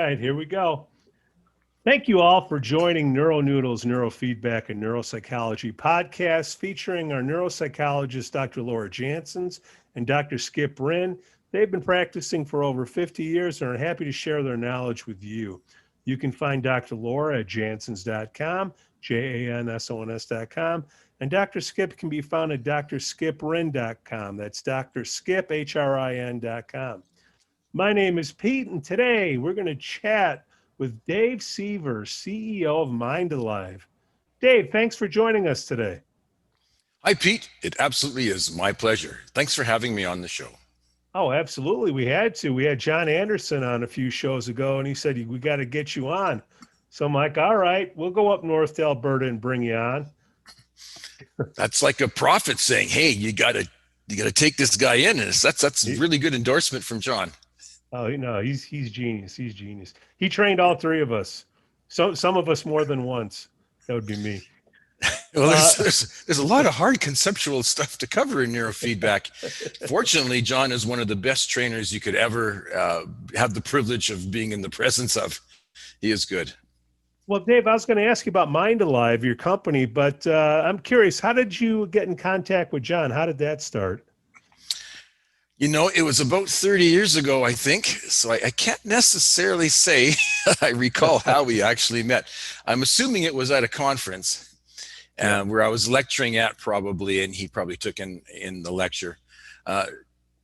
right, here we go. Thank you all for joining NeuroNoodle's Neurofeedback and Neuropsychology podcast featuring our neuropsychologists, Dr. Laura Jansons and Dr. Skip Hrin. They've been practicing for over 50 years and are happy to share their knowledge with you. You can find Dr. Laura at Jansons.com, JANSONS.com, and Dr. Skip can be found at drskiphrin.com. That's Dr. Skip, HRIN.com. My name is Pete, and today we're going to chat with Dave Siever, CEO of Mind Alive. Dave, thanks for joining us today. Hi, Pete. It absolutely is my pleasure. Thanks for having me on the show. Oh, absolutely. We had to. We had John Anderson on a few shows ago, and he said, we got to get you on. So I'm like, all right, we'll go up north to Alberta and bring you on. That's like a prophet saying, hey, you got to take this guy in. And that's a really good endorsement from John. Oh, no, he's genius. He's genius. He trained all three of us. So some of us more than once. That would be me. Well, there's a lot of hard conceptual stuff to cover in neurofeedback. Fortunately, John is one of the best trainers you could ever have the privilege of being in the presence of. He is good. Well, Dave, I was going to ask you about Mind Alive, your company, but I'm curious, how did you get in contact with John? How did that start? You know, it was about 30 years ago, I think. So I can't necessarily say I recall how we actually met. I'm assuming it was at a conference where I was lecturing at probably, and he probably took in the lecture.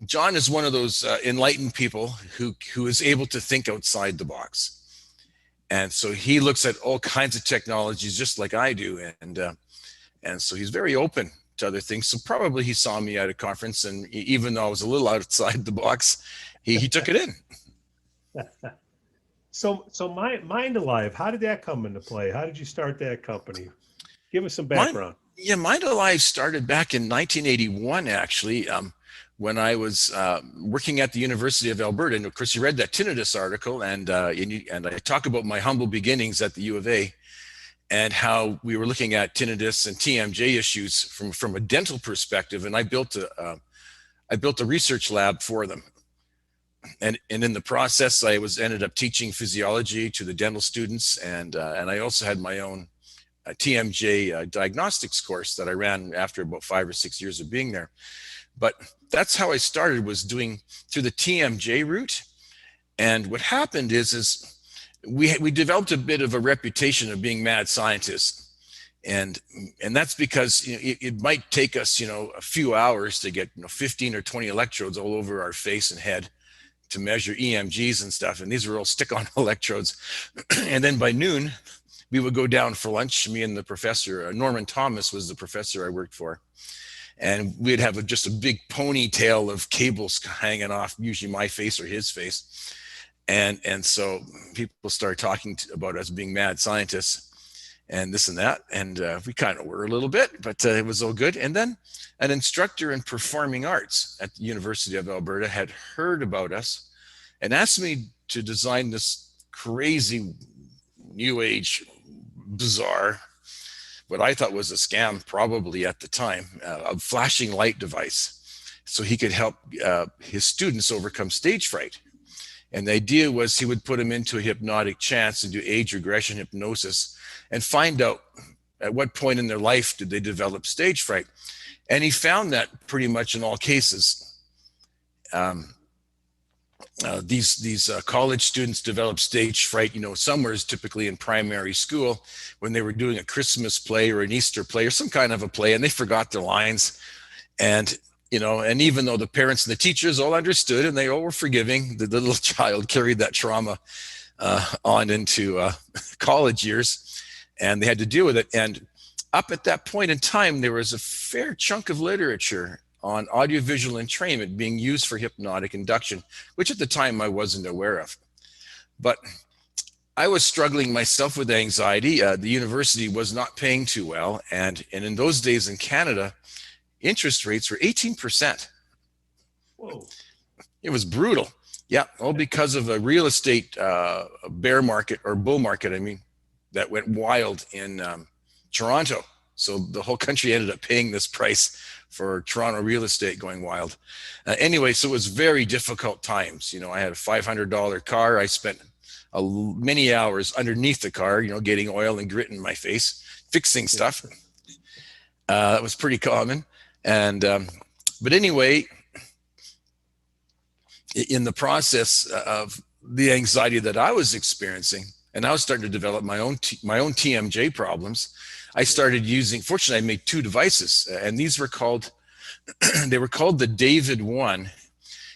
John is one of those enlightened people who is able to think outside the box. And so he looks at all kinds of technologies just like I do. And so he's very open to other things. So probably he saw me at a conference, and even though I was a little outside the box, he took it in. So Mind Alive, how did that come into play? How did you start that company? Give us some background. Mind Alive started back in 1981, actually, when I was working at the University of Alberta. And of course, you read that tinnitus article, and I talk about my humble beginnings at the U of A, and how we were looking at tinnitus and TMJ issues from a dental perspective. And I built a research lab for them. And in the process, I ended up teaching physiology to the dental students. And I also had my own TMJ diagnostics course that I ran after about 5 or 6 years of being there. But that's how I started, was doing through the TMJ route. And what happened is we developed a bit of a reputation of being mad scientists. And that's because it might take us, a few hours to get 15 or 20 electrodes all over our face and head to measure EMGs and stuff. And these were all stick-on electrodes. And then by noon, we would go down for lunch. Me and the professor, Norman Thomas was the professor I worked for. And we'd have just a big ponytail of cables hanging off, usually my face or his face. And so people started talking about us being mad scientists and this and that. And we kind of were a little bit, but it was all good. And then an instructor in performing arts at the University of Alberta had heard about us and asked me to design this crazy new age, bizarre, what I thought was a scam probably at the time, a flashing light device, so he could help his students overcome stage fright. And the idea was he would put them into a hypnotic trance and do age regression hypnosis and find out at what point in their life did they develop stage fright. And he found that pretty much in all cases, these college students develop stage fright, somewhere is typically in primary school when they were doing a Christmas play or an Easter play or some kind of a play, and they forgot their lines. And even though the parents and the teachers all understood and they all were forgiving, the little child carried that trauma on into college years, and they had to deal with it. And up at that point in time, there was a fair chunk of literature on audiovisual entrainment being used for hypnotic induction, which at the time I wasn't aware of. But I was struggling myself with anxiety. The university was not paying too well. And in those days in Canada, interest rates were 18%. Whoa. It was brutal. Yeah, all because of a real estate bear market or bull market, that went wild in Toronto. So the whole country ended up paying this price for Toronto real estate going wild. Anyway, so it was very difficult times. I had a $500 car. I spent many hours underneath the car, getting oil and grit in my face, fixing stuff. That was pretty common. And but anyway, in the process of the anxiety that I was experiencing, and I was starting to develop my own TMJ problems, I started using, fortunately I made 2 devices, and these were called, they were called the David 1.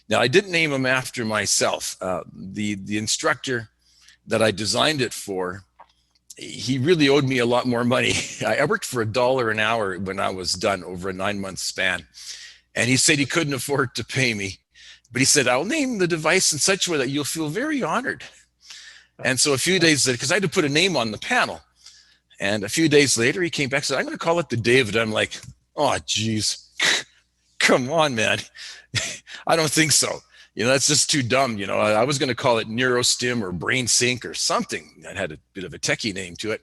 Now I didn't name them after myself. The instructor that I designed it for, he really owed me a lot more money. I worked for $1 an hour when I was done over a 9-month span. And he said he couldn't afford to pay me. But he said, I'll name the device in such a way that you'll feel very honored. And so a few days later, because I had to put a name on the panel. And a few days later, he came back and said, I'm going to call it the David. I'm like, oh, geez, come on, man. I don't think so. That's just too dumb. I was going to call it NeuroStim or Brain Sync or something that had a bit of a techie name to it.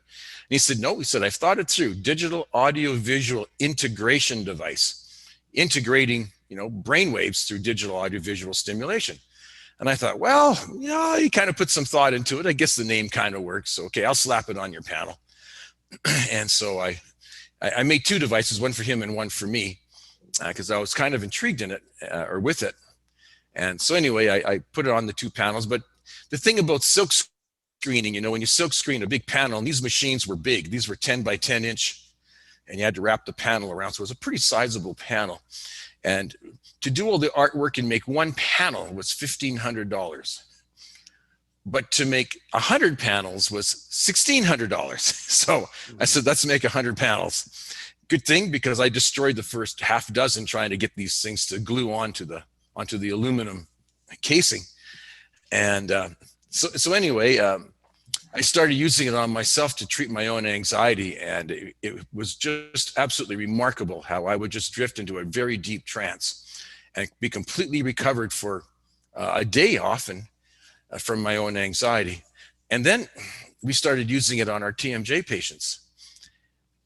And he said, no, he said, I've thought it through. Digital audio visual integration device, integrating, brain waves through digital audio visual stimulation. And I thought, well, you kind of put some thought into it. I guess the name kind of works. Okay, I'll slap it on your panel. And so I made 2 devices, one for him and one for me, because I was kind of intrigued in it or with it. And so anyway, I put it on the 2 panels. But the thing about silk screening, when you silk screen a big panel, and these machines were big, these were 10 by 10 inch, and you had to wrap the panel around. So it was a pretty sizable panel. And to do all the artwork and make 1 panel was $1,500. But to make 100 panels was $1,600. So I said, let's make 100 panels. Good thing, because I destroyed the first half dozen trying to get these things to glue onto the aluminum casing. And so anyway, I started using it on myself to treat my own anxiety. And it was just absolutely remarkable how I would just drift into a very deep trance and be completely recovered for a day often from my own anxiety. And then we started using it on our TMJ patients.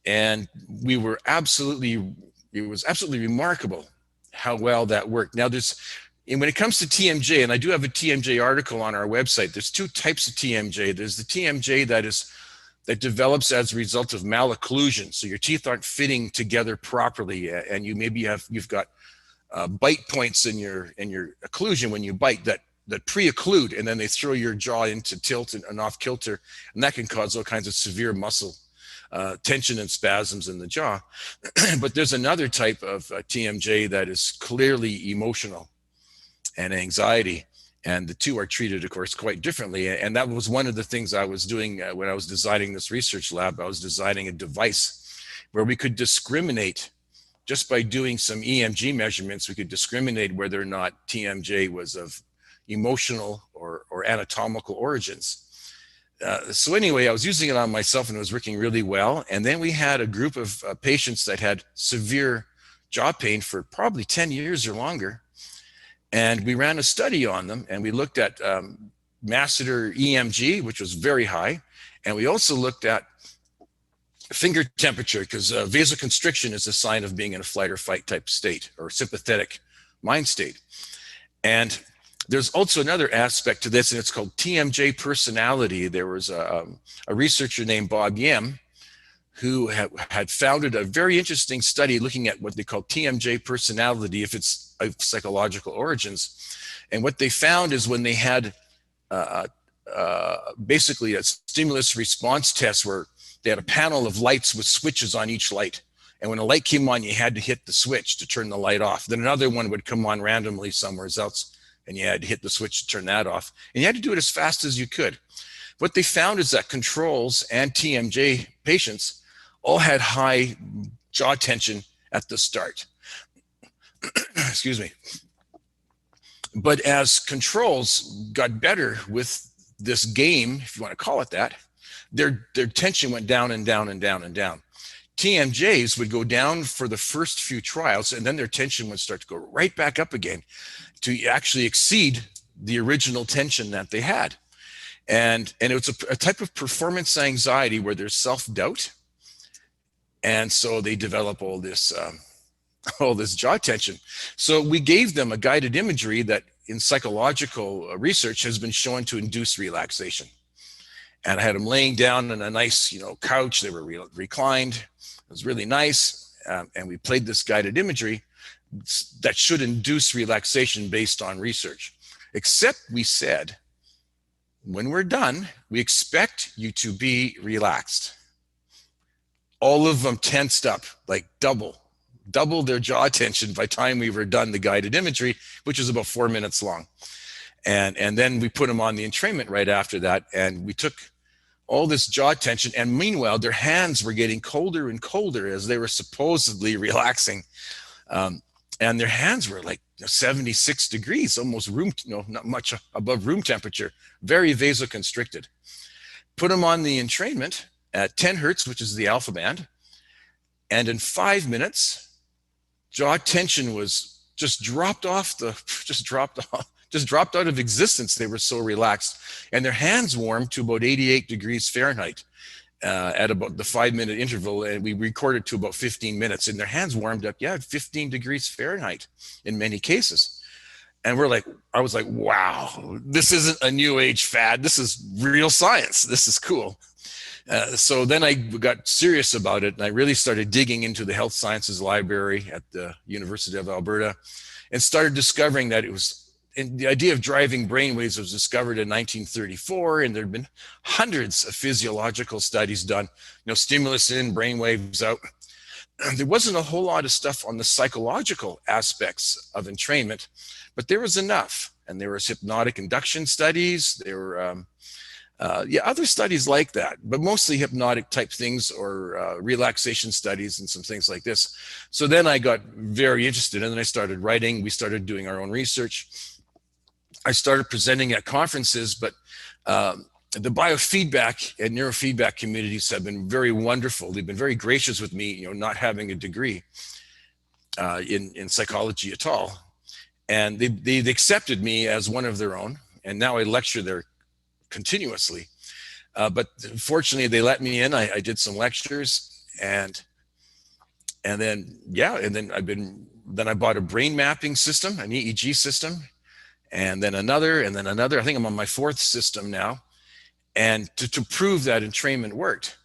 And it was absolutely remarkable how well that worked. Now and when it comes to TMJ, and I do have a TMJ article on our website, there's 2 types of TMJ. There's the TMJ that develops as a result of malocclusion. So your teeth aren't fitting together properly, and you've got bite points in your occlusion when you bite that pre-occlude, and then they throw your jaw into tilt and off kilter, and that can cause all kinds of severe muscle tension and spasms in the jaw. But there's another type of TMJ that is clearly emotional and anxiety, and the 2 are treated, of course, quite differently. And that was one of the things I was doing when I was designing this research lab. I was designing a device where we could discriminate, just by doing some EMG measurements, we could discriminate whether or not TMJ was of emotional or anatomical origins. So anyway, I was using it on myself, and it was working really well. And then we had a group of patients that had severe jaw pain for probably 10 years or longer. And we ran a study on them, and we looked at masseter EMG, which was very high. And we also looked at finger temperature, because vasoconstriction is a sign of being in a flight or fight type state, or sympathetic mind state. And there's also another aspect to this, and it's called TMJ personality. There was a researcher named Bob Yim who had founded a very interesting study looking at what they call TMJ personality, if it's of psychological origins. And what they found is when they had basically a stimulus response test where they had a panel of lights with switches on each light. And when a light came on, you had to hit the switch to turn the light off. Then another one would come on randomly somewhere else, and you had to hit the switch to turn that off. And you had to do it as fast as you could. What they found is that controls and TMJ patients all had high jaw tension at the start. Excuse me. But as controls got better with this game, if you want to call it that, their tension went down and down and down and down. TMJs would go down for the first few trials, and then their tension would start to go right back up again to actually exceed the original tension that they had. And it was a type of performance anxiety where there's self-doubt. And so they develop all this jaw tension. So we gave them a guided imagery that in psychological research has been shown to induce relaxation. And I had them laying down on a nice, couch. They were reclined. It was really nice. And we played this guided imagery that should induce relaxation based on research. Except we said, when we're done, we expect you to be relaxed. All of them tensed up, like double their jaw tension by the time we were done the guided imagery, which was about 4 minutes long. And then we put them on the entrainment right after that, and we took all this jaw tension, and meanwhile their hands were getting colder and colder as they were supposedly relaxing, and their hands were like 76 degrees, almost not much above room temperature, very vasoconstricted. Put them on the entrainment at 10 hertz, which is the alpha band, and in 5 minutes jaw tension was just dropped out of existence. They were so relaxed, and their hands warmed to about 88 degrees Fahrenheit at about the 5-minute interval, and we recorded to about 15 minutes, and their hands warmed up, 15 degrees Fahrenheit in many cases. And I was like, wow, this isn't a new age fad. This is real science. This is cool. So then I got serious about it, and I really started digging into the health sciences library at the University of Alberta, and started discovering that the idea of driving brainwaves was discovered in 1934, and there had been hundreds of physiological studies done, stimulus in, brainwaves out. There wasn't a whole lot of stuff on the psychological aspects of entrainment, but there was enough. And there was hypnotic induction studies. There were other studies like that, but mostly hypnotic type things, or relaxation studies and some things like this. So then I got very interested, and then I started writing. We started doing our own research. I started presenting at conferences, but the biofeedback and neurofeedback communities have been very wonderful. They've been very gracious with me, not having a degree in psychology at all. And they've accepted me as one of their own. And now I lecture there continuously. But fortunately, they let me in. I did some lectures, and then I bought a brain mapping system, an EEG system, and then another. I think I'm on my 4th system now, and to prove that entrainment worked.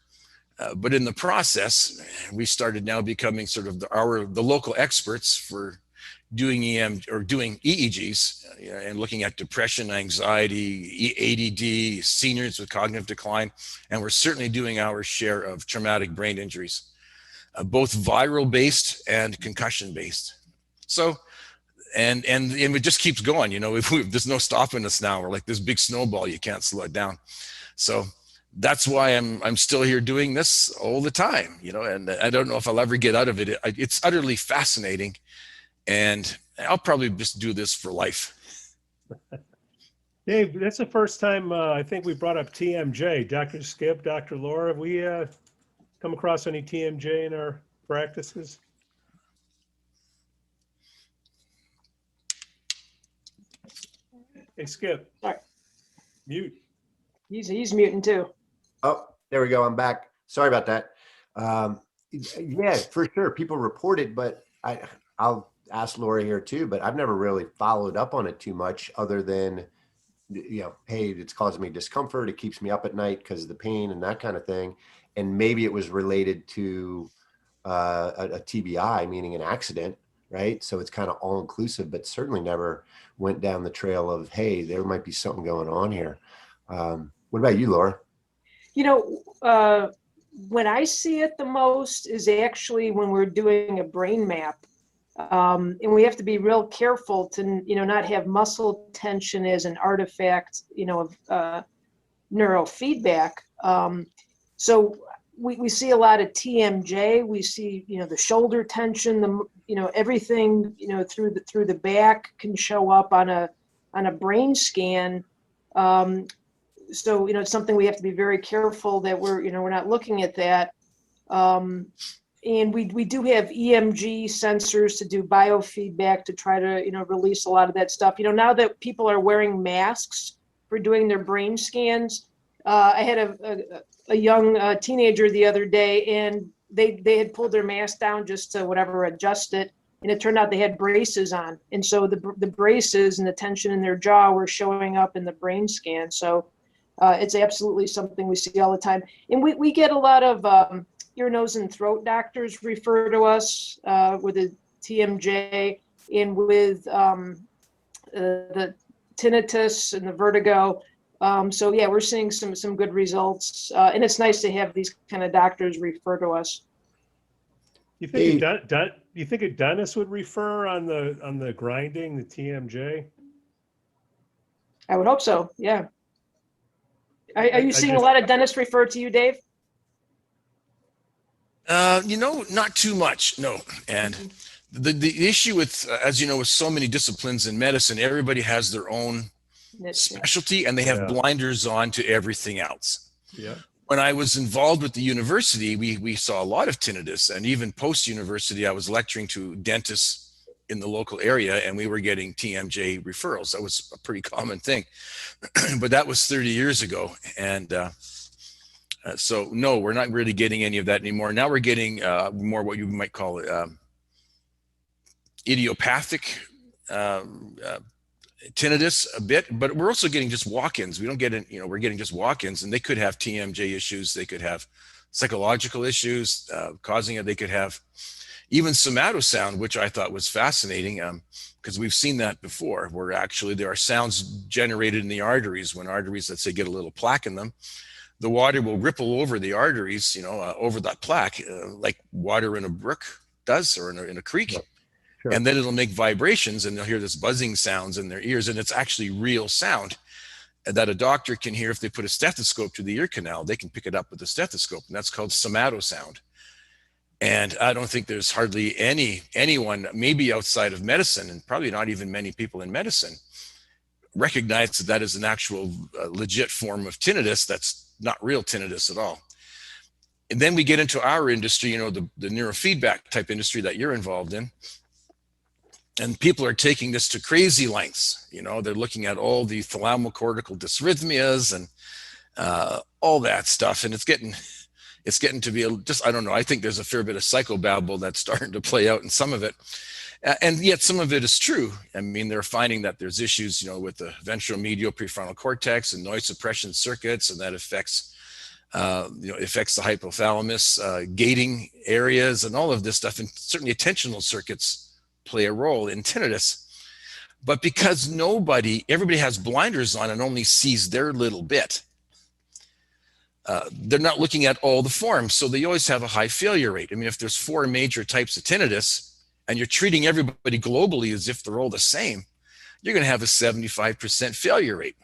But in the process, we started now becoming sort of the local experts for doing doing EEGs, and looking at depression, anxiety, ADD, seniors with cognitive decline, and we're certainly doing our share of traumatic brain injuries, both viral based and concussion based. So. And it just keeps going, there's no stopping us now. We're like this big snowball, you can't slow it down. So that's why I'm still here doing this all the time, and I don't know if I'll ever get out of it. It's utterly fascinating, and I'll probably just do this for life. Dave, that's the first time I think we brought up TMJ. Dr. Skip, Dr. Laura, have we come across any TMJ in our practices? Hey, Skip. Sorry. Mute. He's muting too. Oh, there we go. I'm back. Sorry about that. Yeah, for sure. People report it, but I'll ask Laura here too, but I've never really followed up on it too much, other than, hey, it's causing me discomfort. It keeps me up at night because of the pain and that kind of thing. And maybe it was related to a TBI, meaning an accident, right? So it's kind of all inclusive, but certainly never went down the trail of, hey, there might be something going on here. What about you, Laura? When I see it the most is actually when we're doing a brain map. And we have to be real careful to, not have muscle tension as an artifact, of neurofeedback. So we see a lot of TMJ. We see, the shoulder tension, everything, through the back can show up on a brain scan. So, it's something we have to be very careful that we're not looking at that. And we do have EMG sensors to do biofeedback to try to, release a lot of that stuff. Now that people are wearing masks for doing their brain scans, I had a young teenager the other day, and they had pulled their mask down just to adjust it. And it turned out they had braces on. And so the braces and the tension in their jaw were showing up in the brain scan. So It's absolutely something we see all the time. And we get a lot of ear, nose, and throat doctors refer to us with the TMJ and with the tinnitus and the vertigo. So yeah, we're seeing some good results, and it's nice to have these kind of doctors refer to us. You think you think a dentist would refer on the grinding, the TMJ? I would hope so. Yeah. Are you seeing a lot of dentists refer to you, Dave? Not too much, no. And the issue with, as you know, with so many disciplines in medicine, everybody has their own specialty and they have blinders on to everything else. Yeah. When I was involved with the university, we saw a lot of tinnitus, and even post-university, I was lecturing to dentists in the local area, and we were getting TMJ referrals. That was a pretty common thing, but that was 30 years ago. And so no, we're not really getting any of that anymore. Now we're getting more what you might call idiopathic tinnitus a bit, but we're also getting just walk-ins. We don't get it, we're getting just walk-ins, and they could have TMJ issues. They could have psychological issues causing it. They could have even somatosound, which I thought was fascinating, because we've seen that before, where actually there are sounds generated in the arteries. When arteries, let's say, get a little plaque in them, the water will ripple over the arteries, over that plaque, like water in a brook does, or in a creek. Sure. And then it'll make vibrations, and they'll hear this buzzing sounds in their ears, and it's actually real sound that a doctor can hear if they put a stethoscope to the ear canal. They can pick it up with a stethoscope, and that's called somatosound. And I don't think there's hardly anyone, maybe outside of medicine, and probably not even many people in medicine, recognize that that is an actual legit form of tinnitus that's not real tinnitus at all. And then we get into our industry, the neurofeedback type industry that you're involved in. And people are taking this to crazy lengths. They're looking at all the thalamocortical dysrhythmias and all that stuff. And it's getting to be I don't know. I think there's a fair bit of psychobabble that's starting to play out in some of it. And yet some of it is true. I mean, they're finding that there's issues, with the ventromedial prefrontal cortex and noise suppression circuits, and that affects the hypothalamus, gating areas, and all of this stuff. And certainly attentional circuits play a role in tinnitus. But because everybody has blinders on and only sees their little bit, they're not looking at all the forms. So they always have a high failure rate. I mean, if there's 4 major types of tinnitus and you're treating everybody globally as if they're all the same, you're going to have a 75% failure rate.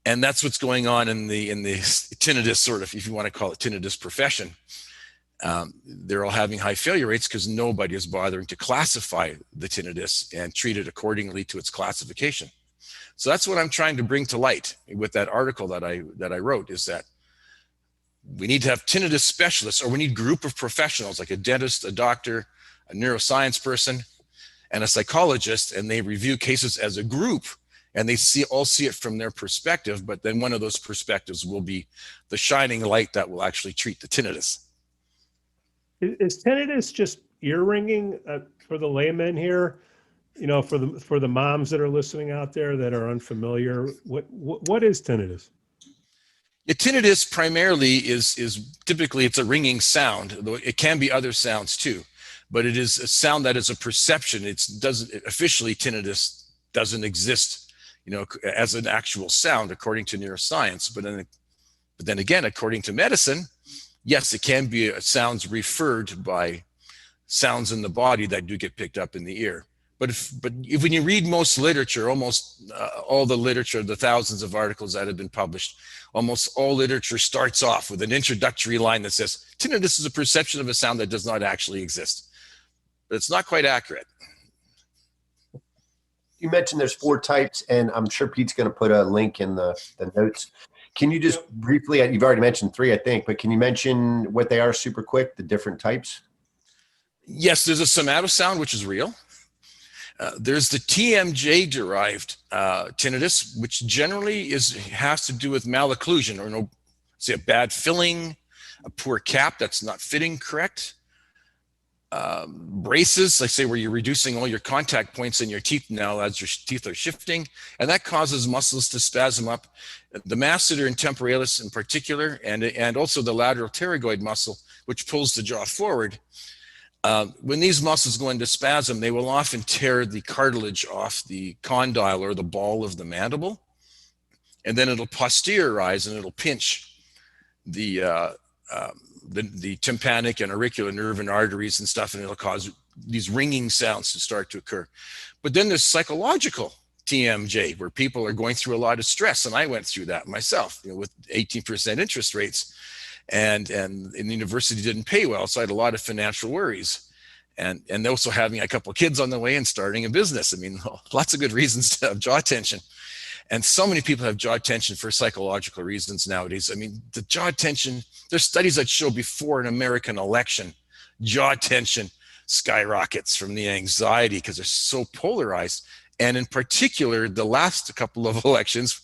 And that's what's going on in the tinnitus, sort of, if you want to call it tinnitus profession. They're all having high failure rates because nobody is bothering to classify the tinnitus and treat it accordingly to its classification. So that's what I'm trying to bring to light with that article that I wrote, is that we need to have tinnitus specialists, or we need a group of professionals like a dentist, a doctor, a neuroscience person, and a psychologist, and they review cases as a group, and they all see it from their perspective, but then one of those perspectives will be the shining light that will actually treat the tinnitus. Is tinnitus just ear ringing for the layman here? For the moms that are listening out there that are unfamiliar, what is tinnitus? Yeah, tinnitus primarily is typically it's a ringing sound, though it can be other sounds too, but it is a sound that is a perception. Officially tinnitus doesn't exist, as an actual sound according to neuroscience. But then again, according to medicine, yes, it can be sounds referred by sounds in the body that do get picked up in the ear. But when you read most literature, almost all the literature, the thousands of articles that have been published, almost all literature starts off with an introductory line that says, tinnitus is a perception of a sound that does not actually exist. But it's not quite accurate. You mentioned there's 4 types, and I'm sure Pete's going to put a link in the notes. Can you just briefly, you've already mentioned 3, I think, but can you mention what they are super quick, the different types? Yes, there's a somatosound, which is real. There's the TMJ-derived tinnitus, which generally has to do with malocclusion, or say a bad filling, a poor cap that's not fitting correct. braces, like say where you're reducing all your contact points in your teeth now as your teeth are shifting, and that causes muscles to spasm up. The masseter and temporalis in particular, and also the lateral pterygoid muscle, which pulls the jaw forward. When these muscles go into spasm, they will often tear the cartilage off the condyle or the ball of the mandible, and then it'll posteriorize and it'll pinch the tympanic and auricular nerve and arteries and stuff, and it'll cause these ringing sounds to start to occur. But then there's psychological TMJ, where people are going through a lot of stress, and I went through that myself, with 18% interest rates, and the university didn't pay well, so I had a lot of financial worries, and also having a couple of kids on the way and starting a business. I mean, lots of good reasons to have jaw tension. And so many people have jaw tension for psychological reasons nowadays. I mean, the jaw tension, there's studies that show before an American election, jaw tension skyrockets from the anxiety because they're so polarized. And in particular, the last couple of elections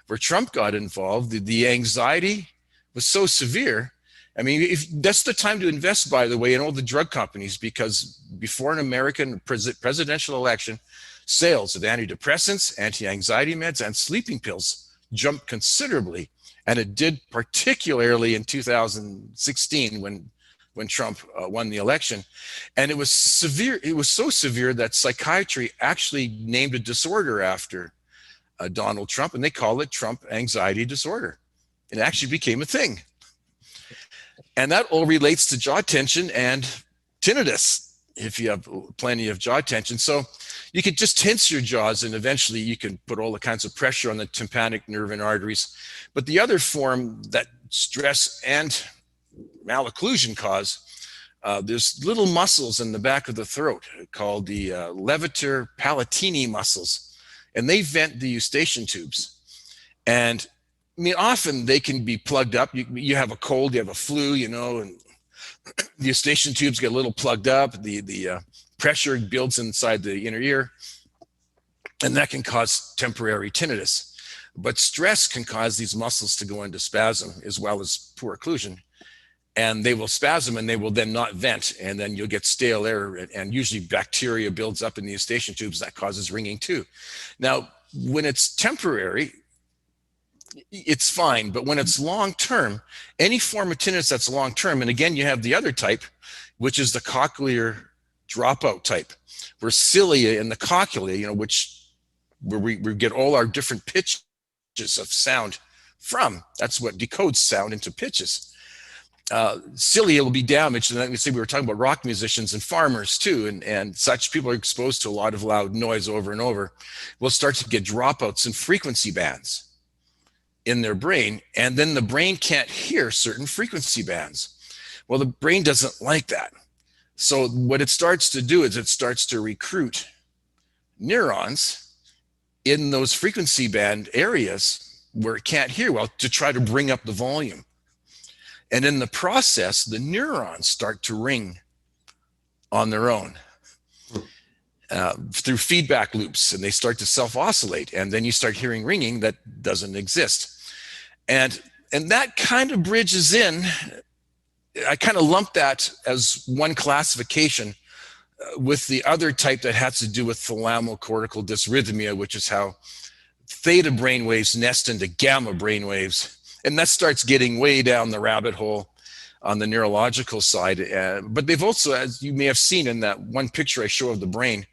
where Trump got involved, the anxiety was so severe. I mean, if that's the time to invest, by the way, in all the drug companies, because before an American presidential election, sales of antidepressants, anti-anxiety meds, and sleeping pills jumped considerably. And it did particularly in 2016 when Trump won the election. And it was severe. It was so severe that psychiatry actually named a disorder after Donald Trump, and they call it Trump anxiety disorder. It actually became a thing. And that all relates to jaw tension and tinnitus if you have plenty of jaw tension. So you could just tense your jaws, and eventually you can put all the kinds of pressure on the tympanic nerve and arteries. But the other form that stress and malocclusion cause, there's little muscles in the back of the throat called the levator palatini muscles, and they vent the eustachian tubes. And I mean, often they can be plugged up. You have a cold, you have a flu, and the eustachian tubes get a little plugged up. The pressure builds inside the inner ear, and that can cause temporary tinnitus. But stress can cause these muscles to go into spasm as well as poor occlusion, and they will spasm and they will then not vent, and then you'll get stale air, and usually bacteria builds up in the eustachian tubes that causes ringing too. Now, when it's temporary, it's fine, but when it's long-term, any form of tinnitus that's long-term, and again, you have the other type, which is the cochlear dropout type, where cilia in the cochlea, where we get all our different pitches of sound from. That's what decodes sound into pitches. Cilia will be damaged, and we were talking about rock musicians and farmers too, and such people are exposed to a lot of loud noise over and over. We'll start to get dropouts in frequency bands in their brain, and then the brain can't hear certain frequency bands. Well, the brain doesn't like that. So what it starts to do is it starts to recruit neurons in those frequency band areas where it can't hear well to try to bring up the volume. And in the process, the neurons start to ring on their own through feedback loops, and they start to self-oscillate, and then you start hearing ringing that doesn't exist. And that kind of bridges in. I kind of lump that as one classification with the other type that has to do with thalamocortical dysrhythmia, which is how theta brainwaves nest into gamma brainwaves. And that starts getting way down the rabbit hole on the neurological side. But they've also, as you may have seen in that one picture I show of the brain,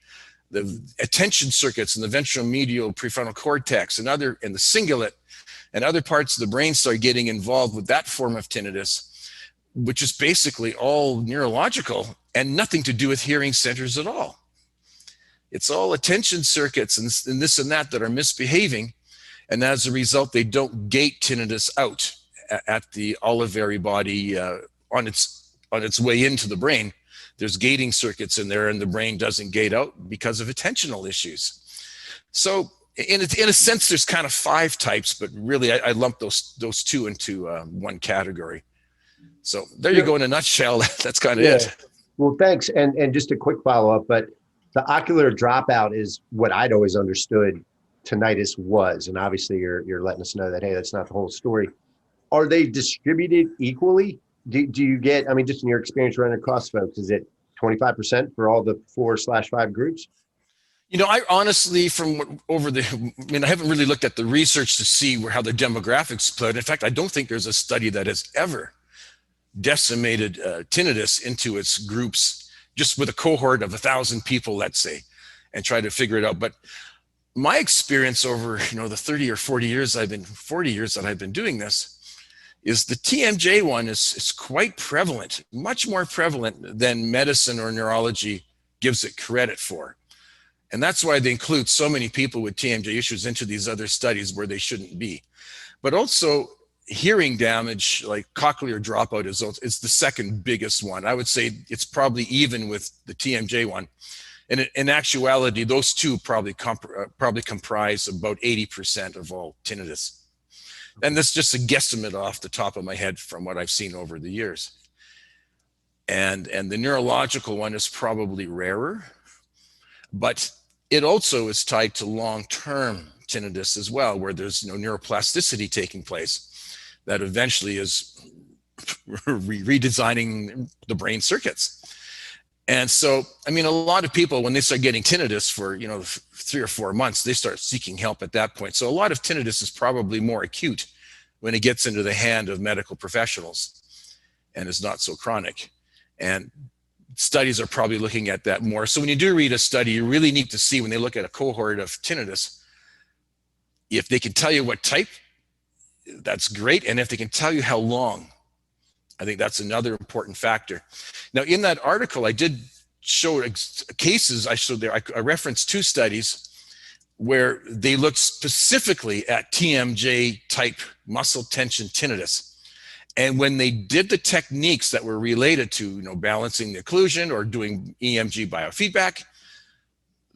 the attention circuits in the ventromedial prefrontal cortex and the cingulate and other parts of the brain start getting involved with that form of tinnitus, which is basically all neurological and nothing to do with hearing centers at all. It's all attention circuits and this and that are misbehaving. And as a result, they don't gate tinnitus out at the olivary body on its way into the brain. There's gating circuits in there, and the brain doesn't gate out because of attentional issues. So in a sense, there's kind of 5 types, but really I lump those 2 into one category. So there you go in a nutshell. That's kind of it. Well, thanks. And just a quick follow-up, but the ocular dropout is what I'd always understood tinnitus was. And obviously you're letting us know that, hey, that's not the whole story. Are they distributed equally? Do you get, I mean, just in your experience running across folks, is it 25% for all the 4/5 groups? You know, I honestly, I haven't really looked at the research to see how the demographics split. In fact, I don't think there's a study that has ever decimated tinnitus into its groups, just with a cohort of 1,000 people, let's say, and try to figure it out. But my experience over, the 30 or 40 years that I've been doing this, is the TMJ one is quite prevalent, much more prevalent than medicine or neurology gives it credit for. And that's why they include so many people with TMJ issues into these other studies where they shouldn't be. But also hearing damage, like cochlear dropout, is the second biggest one. I would say it's probably even with the TMJ one. And in actuality, those two probably comprise about 80% of all tinnitus. And that's just a guesstimate off the top of my head from what I've seen over the years. And the neurological one is probably rarer, but it also is tied to long-term tinnitus as well, where there's neuroplasticity taking place that eventually is redesigning the brain circuits. And so, I mean, a lot of people, when they start getting tinnitus for, 3 or 4 months, they start seeking help at that point. So a lot of tinnitus is probably more acute when it gets into the hand of medical professionals and is not so chronic. And studies are probably looking at that more. So when you do read a study, you really need to see, when they look at a cohort of tinnitus, if they can tell you what type, that's great. And if they can tell you how long, I think that's another important factor. Now, in that article, I did show cases. I referenced 2 studies where they looked specifically at TMJ type muscle tension tinnitus. And when they did the techniques that were related to, balancing the occlusion or doing EMG biofeedback,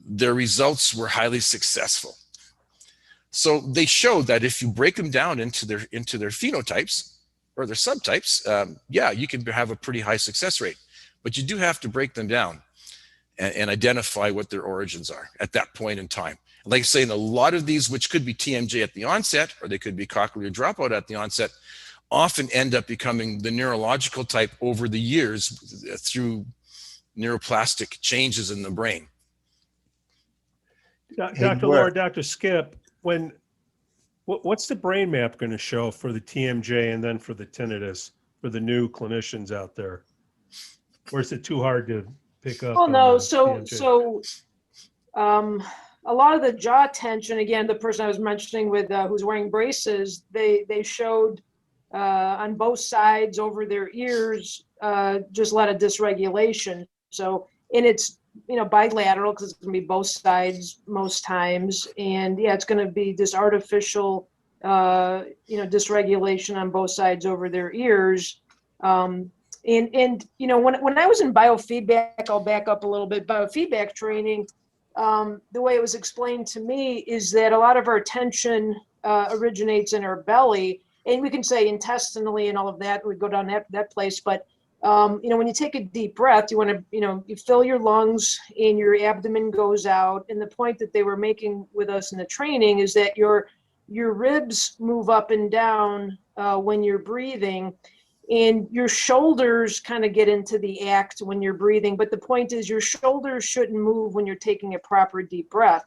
their results were highly successful. So they showed that if you break them down into their phenotypes or their subtypes, you can have a pretty high success rate. But you do have to break them down and identify what their origins are at that point in time. Like I say, in a lot of these, which could be TMJ at the onset, or they could be cochlear dropout at the onset, often end up becoming the neurological type over the years through neuroplastic changes in the brain. Dr. Laura, Dr. Skip, what's the brain map going to show for the TMJ and then for the tinnitus for the new clinicians out there? Or is it too hard to pick up? Oh, no. TMJ? A lot of the jaw tension, again, the person I was mentioning with who's wearing braces, they showed on both sides over their ears, just a lot of dysregulation. So, and it's, bilateral, because it's going to be both sides most times. And it's going to be this artificial, dysregulation on both sides over their ears. And when I was in biofeedback, I'll back up a little bit, biofeedback training, the way it was explained to me is that a lot of our tension originates in our belly, and we can say intestinally and all of that, we go down that place. But, when you take a deep breath, you want to, you fill your lungs and your abdomen goes out. And the point that they were making with us in the training is that your ribs move up and down when you're breathing. And your shoulders kind of get into the act when you're breathing. But the point is your shoulders shouldn't move when you're taking a proper deep breath.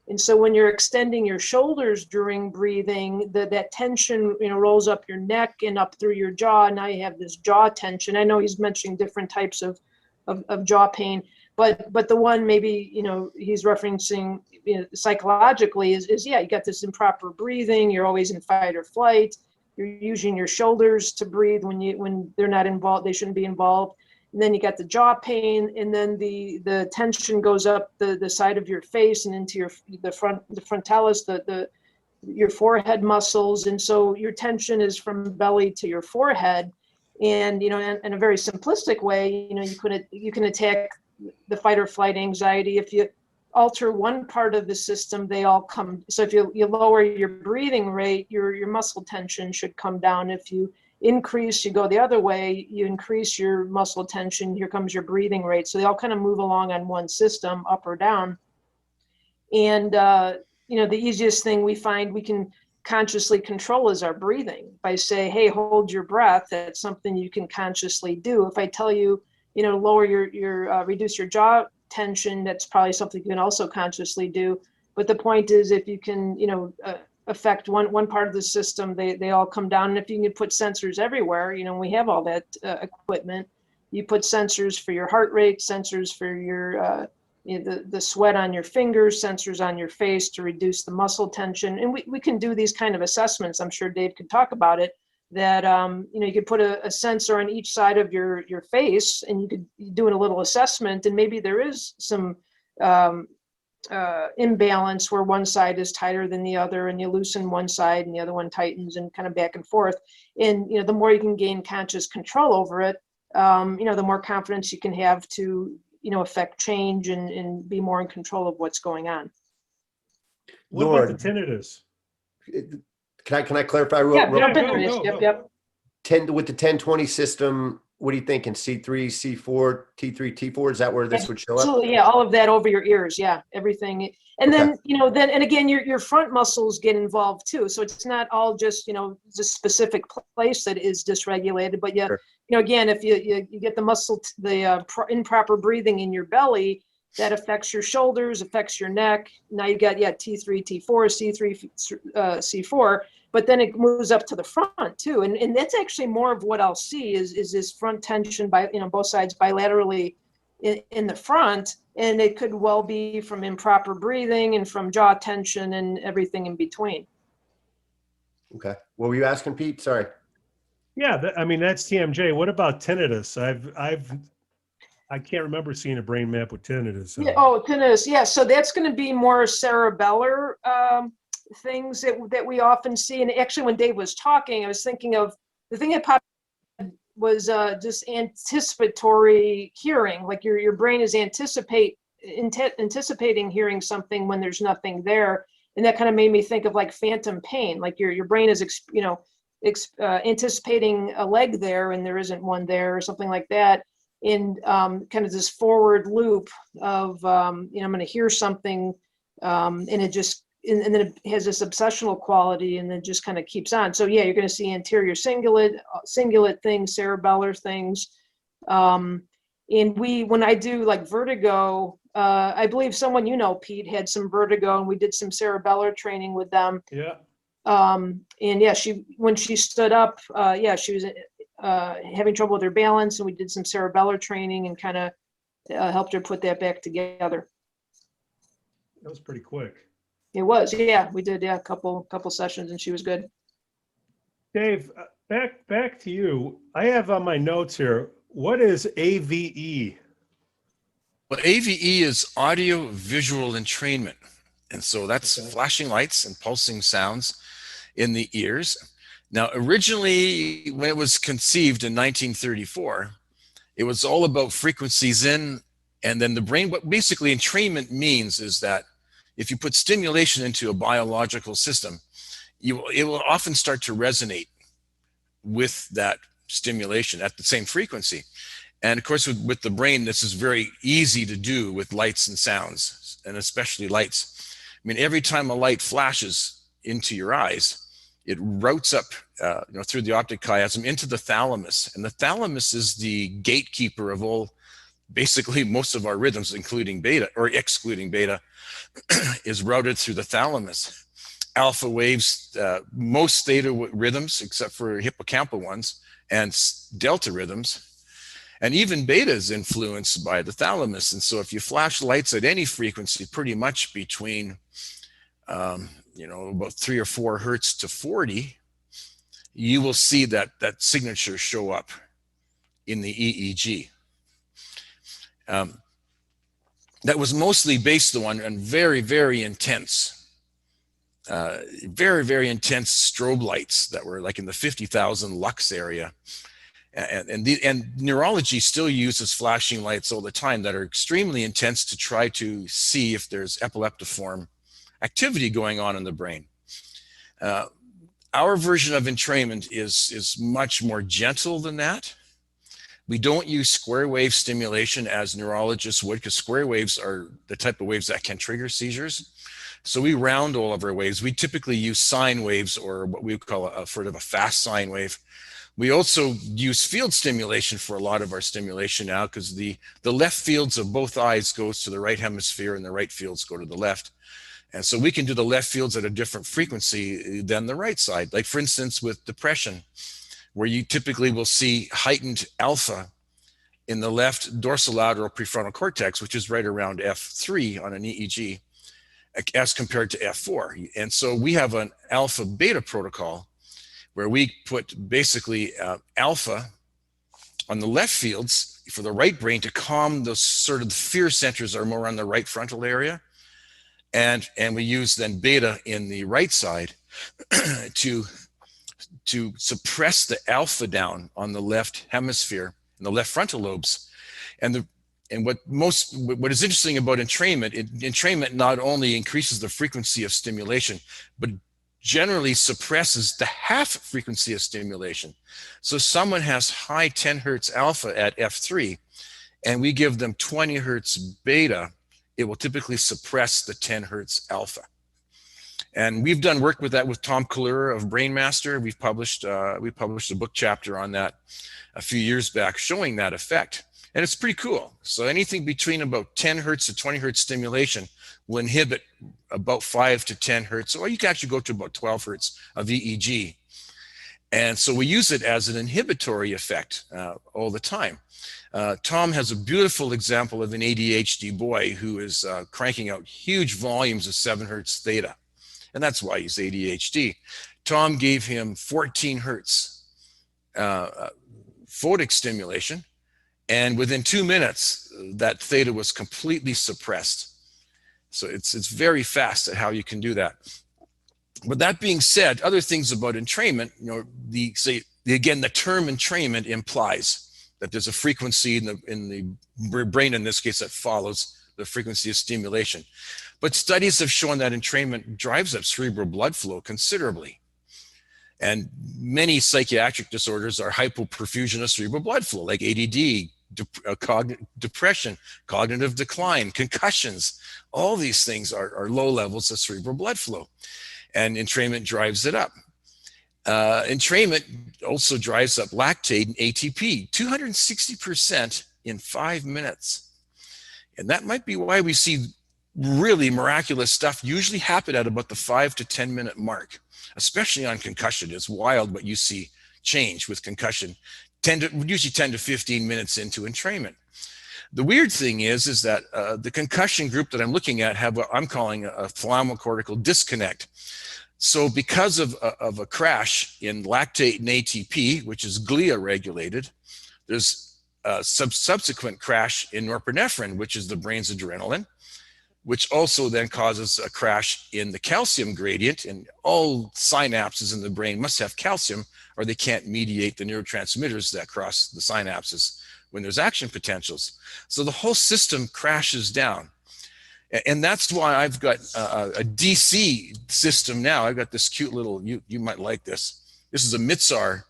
And so when you're extending your shoulders during breathing, that tension, rolls up your neck and up through your jaw. Now you have this jaw tension. I know he's mentioning different types of jaw pain, but the one maybe, he's referencing psychologically is you got this improper breathing. You're always in fight or flight. You're using your shoulders to breathe when they're not involved, they shouldn't be involved. And then you got the jaw pain, and then the tension goes up the side of your face and into the frontalis, your forehead muscles. And so your tension is from belly to your forehead. And in a very simplistic way, you can attack the fight or flight anxiety. If you alter one part of the system, they all come. So if you lower your breathing rate, your muscle tension should come down. If you increase, you go the other way, you increase your muscle tension, here comes your breathing rate. So they all kind of move along on one system, up or down. And the easiest thing we find we can consciously control is our breathing by say, hey, hold your breath. That's something you can consciously do. If I tell you, lower your reduce your jaw tension. That's probably something you can also consciously do. But the point is, if you can, affect one part of the system, they all come down. And if you can put sensors everywhere, we have all that equipment. You put sensors for your heart rate, sensors for your the sweat on your fingers, sensors on your face to reduce the muscle tension. And we can do these kind of assessments. I'm sure Dave could talk about it, that you could put a sensor on each side of your face, and you could do a little assessment, and maybe there is some imbalance where one side is tighter than the other, and you loosen one side and the other one tightens, and kind of back and forth. And the more you can gain conscious control over it, the more confidence you can have to affect change and be more in control of what's going on. What about the tinnitus? Can I clarify real Go. Yep. 10 with the 1020 system? What are you thinking? C3, C4, T3, T4? Is that where this would show up? Absolutely, yeah, all of that over your ears, yeah, everything. And then, and again, your front muscles get involved too. So it's not all just, the specific place that is dysregulated, but Sure. Again, if you get the muscle, improper breathing in your belly, that affects your shoulders, affects your neck. Now you got, T3, T4, C3, C4. But then it moves up to the front too. And that's actually more of what I'll see is this front tension by, both sides bilaterally in the front. And it could well be from improper breathing and from jaw tension and everything in between. Okay. What were you asking, Pete? Sorry. Yeah, that's TMJ. What about tinnitus? I can't remember seeing a brain map with tinnitus. So. Yeah, tinnitus. Yeah. So that's going to be more cerebellar things that we often see. And actually, when Dave was talking, I was thinking of the thing that popped was just anticipatory hearing. Like your brain is anticipating hearing something when there's nothing there, and that kind of made me think of like phantom pain. Like your brain is anticipating a leg there and there isn't one there, or something like that. And kind of this forward loop of I'm going to hear something, and it just. And then it has this obsessional quality, and then just kind of keeps on. So yeah, you're going to see anterior cingulate things, cerebellar things. And when I do like vertigo, I believe someone, Pete, had some vertigo, and we did some cerebellar training with them. Yeah. And yeah, when she stood up, she was having trouble with her balance, and we did some cerebellar training and kind of helped her put that back together. That was pretty quick. It was, yeah. We did, a couple sessions, and she was good. Dave, back to you. I have on my notes here, what is AVE? Well, AVE is audio visual entrainment. And so that's flashing lights and pulsing sounds in the ears. Now, originally, when it was conceived in 1934, it was all about frequencies in and then the brain. What basically entrainment means is that if you put stimulation into a biological system, it will often start to resonate with that stimulation at the same frequency. And of course, with the brain, this is very easy to do with lights and sounds, and especially lights. I mean, every time a light flashes into your eyes, it routes up through the optic chiasm into the thalamus. And the thalamus is the gatekeeper of basically most of our rhythms, including beta or excluding beta, is routed through the thalamus. Alpha waves, most theta rhythms, except for hippocampal ones, and delta rhythms, and even beta is influenced by the thalamus. And so if you flash lights at any frequency, pretty much between, about 3 or 4 hertz to 40, you will see that signature show up in the EEG. That was mostly based on very, very intense, very, very intense strobe lights that were like in the 50,000 lux area. And neurology still uses flashing lights all the time that are extremely intense to try to see if there's epileptiform activity going on in the brain. Our version of entrainment is much more gentle than that. We don't use square wave stimulation as neurologists would, because square waves are the type of waves that can trigger seizures. So we round all of our waves. We typically use sine waves, or what we would call a sort of a fast sine wave, We also use field stimulation for a lot of our stimulation now, because the left fields of both eyes goes to the right hemisphere and the right fields go to the left. And so we can do the left fields at a different frequency than the right side. Like for instance, with depression, where you typically will see heightened alpha in the left dorsolateral prefrontal cortex, which is right around F3 on an EEG, as compared to F4. And so we have an alpha beta protocol where we put basically alpha on the left fields for the right brain to calm those sort of the fear centers are more on the right frontal area. And we use then beta in the right side to suppress the alpha down on the left hemisphere and the left frontal lobes. And what is interesting about entrainment, entrainment not only increases the frequency of stimulation, but generally suppresses the half frequency of stimulation. So someone has high 10 hertz alpha at F3, and we give them 20 hertz beta, it will typically suppress the 10 hertz alpha. And we've done work with that with Tom Kalura of Brainmaster. We published a book chapter on that a few years back showing that effect. And it's pretty cool. So anything between about 10 hertz to 20 hertz stimulation will inhibit about 5 to 10 hertz, or you can actually go to about 12 hertz of EEG. And so we use it as an inhibitory effect all the time. Tom has a beautiful example of an ADHD boy who is cranking out huge volumes of 7 hertz theta. And that's why he's ADHD. Tom gave him 14 hertz photic stimulation. And within 2 minutes, that theta was completely suppressed. So it's very fast at how you can do that. But that being said, other things about entrainment, again, the term entrainment implies that there's a frequency in the brain, in this case, that follows the frequency of stimulation. But studies have shown that entrainment drives up cerebral blood flow considerably. And many psychiatric disorders are hypoperfusion of cerebral blood flow, like ADD, depression, cognitive decline, concussions. All these things are low levels of cerebral blood flow. And entrainment drives it up. Entrainment also drives up lactate and ATP, 260% in 5 minutes. And that might be why we see really miraculous stuff usually happen at about the 5 to 10 minute mark, especially on concussion. It's wild what you see change with concussion, usually 10 to 15 minutes into entrainment. The weird thing is that the concussion group that I'm looking at have what I'm calling a thalamocortical disconnect. So because of a crash in lactate and ATP, which is glia regulated, there's a subsequent crash in norepinephrine, which is the brain's adrenaline, which also then causes a crash in the calcium gradient. And all synapses in the brain must have calcium, or they can't mediate the neurotransmitters that cross the synapses when there's action potentials. So the whole system crashes down. And that's why I've got a DC system now. I've got this cute little, you might like this. This is a Mitsar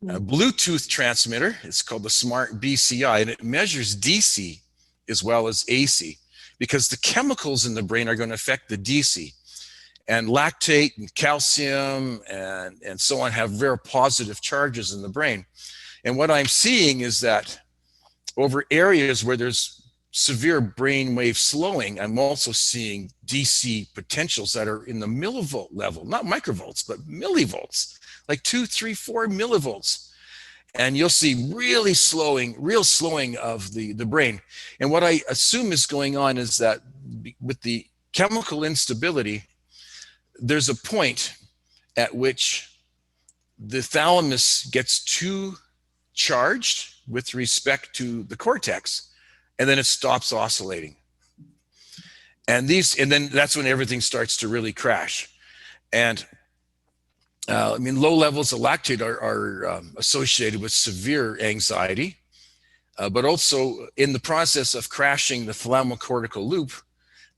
Bluetooth transmitter. It's called the Smart BCI, and it measures DC as well as AC, because the chemicals in the brain are going to affect the DC. And lactate and calcium and so on have very positive charges in the brain. And what I'm seeing is that over areas where there's severe brainwave slowing, I'm also seeing DC potentials that are in the millivolt level, not microvolts, but millivolts, like 2, 3, 4 millivolts. And you'll see real slowing of the brain. And what I assume is going on is that with the chemical instability, there's a point at which the thalamus gets too charged with respect to the cortex, and then it stops oscillating. And then that's when everything starts to really crash. And low levels of lactate are associated with severe anxiety, but also in the process of crashing the thalamocortical loop,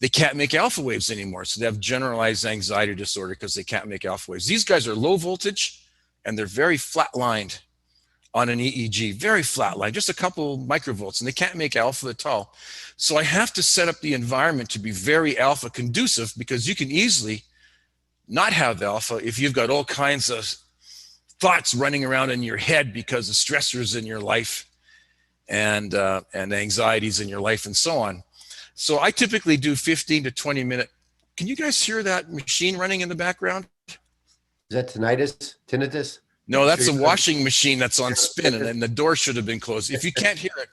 they can't make alpha waves anymore. So they have generalized anxiety disorder because they can't make alpha waves. These guys are low voltage and they're very flatlined on an EEG, very flatlined, just a couple microvolts, and they can't make alpha at all. So I have to set up the environment to be very alpha conducive, because you can easily not have alpha if you've got all kinds of thoughts running around in your head because of stressors in your life and anxieties in your life and so on. So I typically do 15 to 20 minute. Can you guys hear that machine running in the background? Is that tinnitus? No, that's a washing machine that's on spin, and then the door should have been closed. If you can't hear it,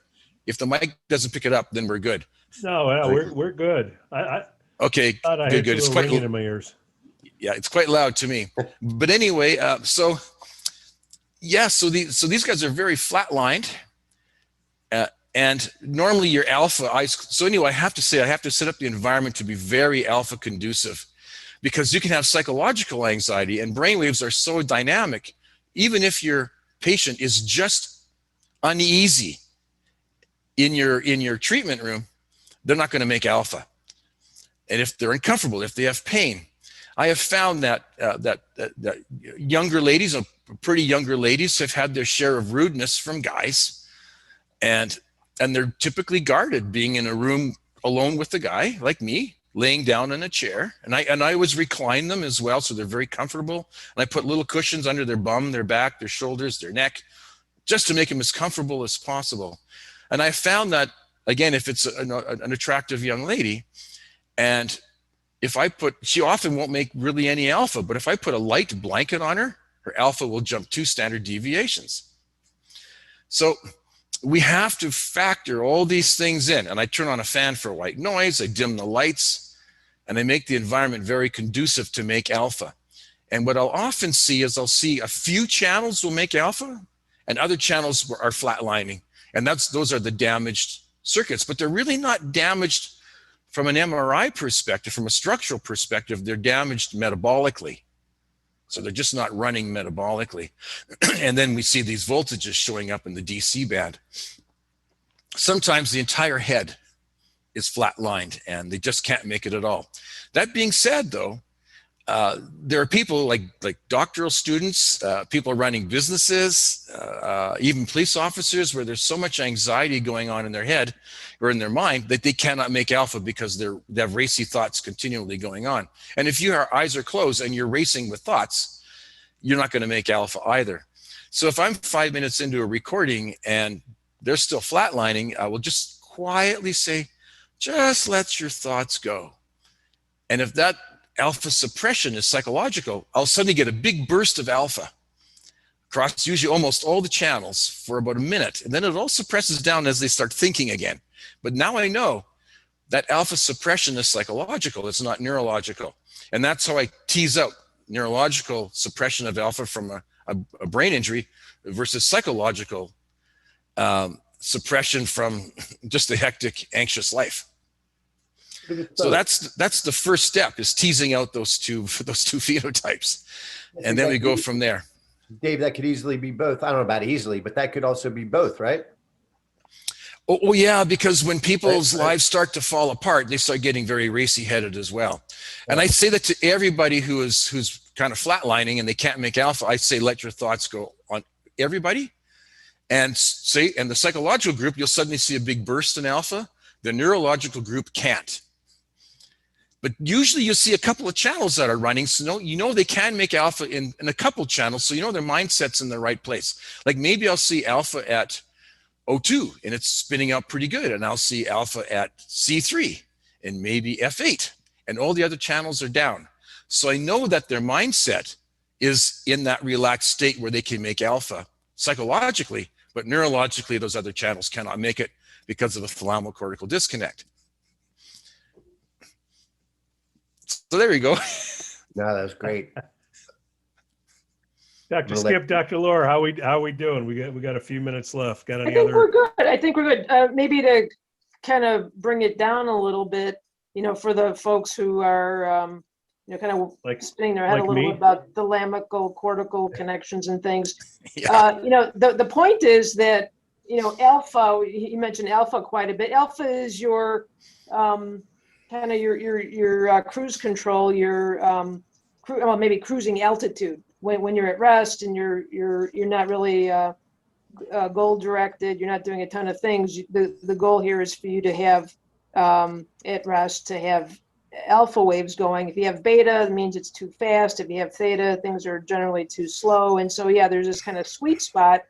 if the mic doesn't pick it up, then we're good. No, we're good. I Okay, thought I good, had good. a It's little quite ringing in my ears. yeah, it's quite loud to me. But anyway, so these guys are very flatlined, and normally your alpha. So anyway, I have to set up the environment to be very alpha conducive, because you can have psychological anxiety, and brainwaves are so dynamic. Even if your patient is just uneasy in your treatment room, they're not going to make alpha. And if they're uncomfortable, if they have pain, I have found that that younger ladies, pretty younger ladies, have had their share of rudeness from guys, and they're typically guarded, being in a room alone with the guy, like me, laying down in a chair, and I always recline them as well, so they're very comfortable. And I put little cushions under their bum, their back, their shoulders, their neck, just to make them as comfortable as possible. And I found that, again, if it's an attractive young lady, and if she often won't make really any alpha, but if I put a light blanket on her, her alpha will jump 2 standard deviations. So we have to factor all these things in. And I turn on a fan for white noise, I dim the lights, and I make the environment very conducive to make alpha. And what I'll often see is I'll see a few channels will make alpha, and other channels are flatlining. And those are the damaged circuits, but they're really not damaged from an MRI perspective. From a structural perspective, they're damaged metabolically. So they're just not running metabolically. And then we see these voltages showing up in the DC band. Sometimes the entire head is flatlined and they just can't make it at all. That being said, though, there are people like doctoral students, people running businesses, even police officers, where there's so much anxiety going on in their head or in their mind that they cannot make alpha because they have racy thoughts continually going on. And if your eyes are closed and you're racing with thoughts, you're not going to make alpha either. So if I'm 5 minutes into a recording and they're still flatlining, I will just quietly say, just let your thoughts go. And if that alpha suppression is psychological, I'll suddenly get a big burst of alpha across usually almost all the channels for about a minute. And then it all suppresses down as they start thinking again. But now I know that alpha suppression is psychological, it's not neurological. And that's how I tease out neurological suppression of alpha from a brain injury versus psychological suppression from just a hectic, anxious life. So that's the first step, is teasing out those two phenotypes, and then we go from there. Dave, that could easily be both. I don't know about easily, but that could also be both, right? Oh yeah, because when people's lives start to fall apart, they start getting very racy-headed as well. And I say that to everybody who's kind of flatlining and they can't make alpha. I say, let your thoughts go on everybody, and the psychological group, you'll suddenly see a big burst in alpha. The neurological group can't. But usually you'll see a couple of channels that are running. So you know they can make alpha in a couple channels. So you know their mindset's in the right place. Like maybe I'll see alpha at O2 and it's spinning out pretty good. And I'll see alpha at C3 and maybe F8. And all the other channels are down. So I know that their mindset is in that relaxed state where they can make alpha psychologically, but neurologically those other channels cannot make it because of a thalamocortical disconnect. So there you go. No, that was great. Dr. Skip, Dr. Laura, how we doing? We got a few minutes left. Got any I think other? we're good. I think we're good. Maybe to kind of bring it down a little bit, for the folks who are, kind of spinning their head a little bit about the thalamocortical connections and things. Yeah. The point is that, alpha, you mentioned alpha quite a bit. Alpha is your kind of your cruise control, your maybe cruising altitude when you're at rest and you're not really goal directed, you're not doing a ton of things. The goal here is for you to have at rest, to have alpha waves going. If you have beta, it means it's too fast. If you have theta, things are generally too slow. And so, yeah, there's this kind of sweet spot.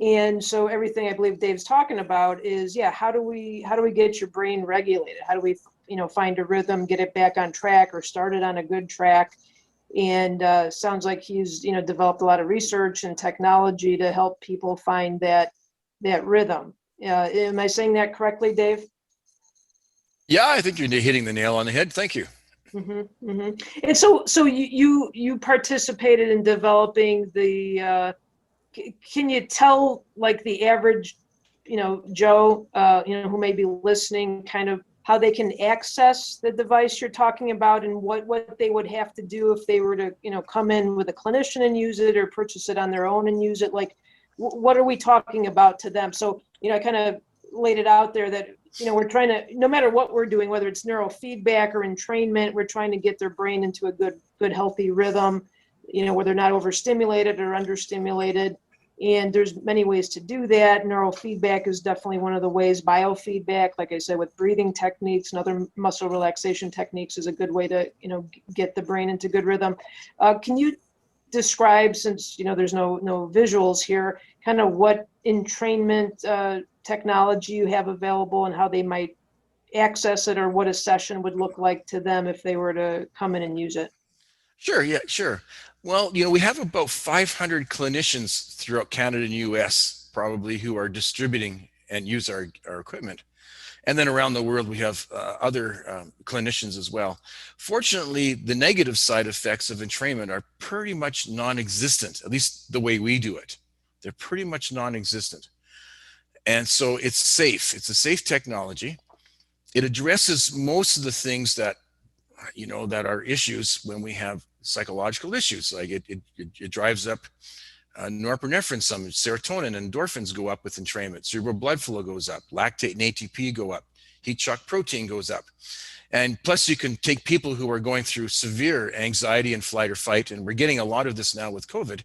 And so everything I believe Dave's talking about is, yeah, how do we get your brain regulated? How do we, find a rhythm, get it back on track or start it on a good track? And sounds like he's, developed a lot of research and technology to help people find that rhythm. Am I saying that correctly, Dave? Yeah, I think you're hitting the nail on the head. Thank you. Mm-hmm, mm-hmm. And so you participated in developing the. Can you tell, like, the average, Joe, who may be listening, kind of how they can access the device you're talking about, and what they would have to do if they were to, come in with a clinician and use it, or purchase it on their own and use it? Like, what are we talking about to them? So, I kind of laid it out there that, we're trying to, no matter what we're doing, whether it's neurofeedback or entrainment, we're trying to get their brain into a good healthy rhythm, where they're not overstimulated or understimulated. And there's many ways to do that. Neurofeedback is definitely one of the ways. Biofeedback, like I said, with breathing techniques and other muscle relaxation techniques, is a good way to, get the brain into good rhythm. Can you describe, since, there's no visuals here, kind of what entrainment technology you have available and how they might access it, or what a session would look like to them if they were to come in and use it? Sure. Yeah, sure. Well, we have about 500 clinicians throughout Canada and US probably who are distributing and use our equipment. And then around the world, we have other clinicians as well. Fortunately, the negative side effects of entrainment are pretty much non-existent, at least the way we do it. They're pretty much non-existent. And so it's safe. It's a safe technology. It addresses most of the things that, that are issues when we have psychological issues. Like it drives up norepinephrine, some serotonin and endorphins go up with entrainment. Cerebral blood flow goes up. Lactate and ATP go up. Heat shock protein goes up. And plus, you can take people who are going through severe anxiety and flight or fight, and we're getting a lot of this now with COVID,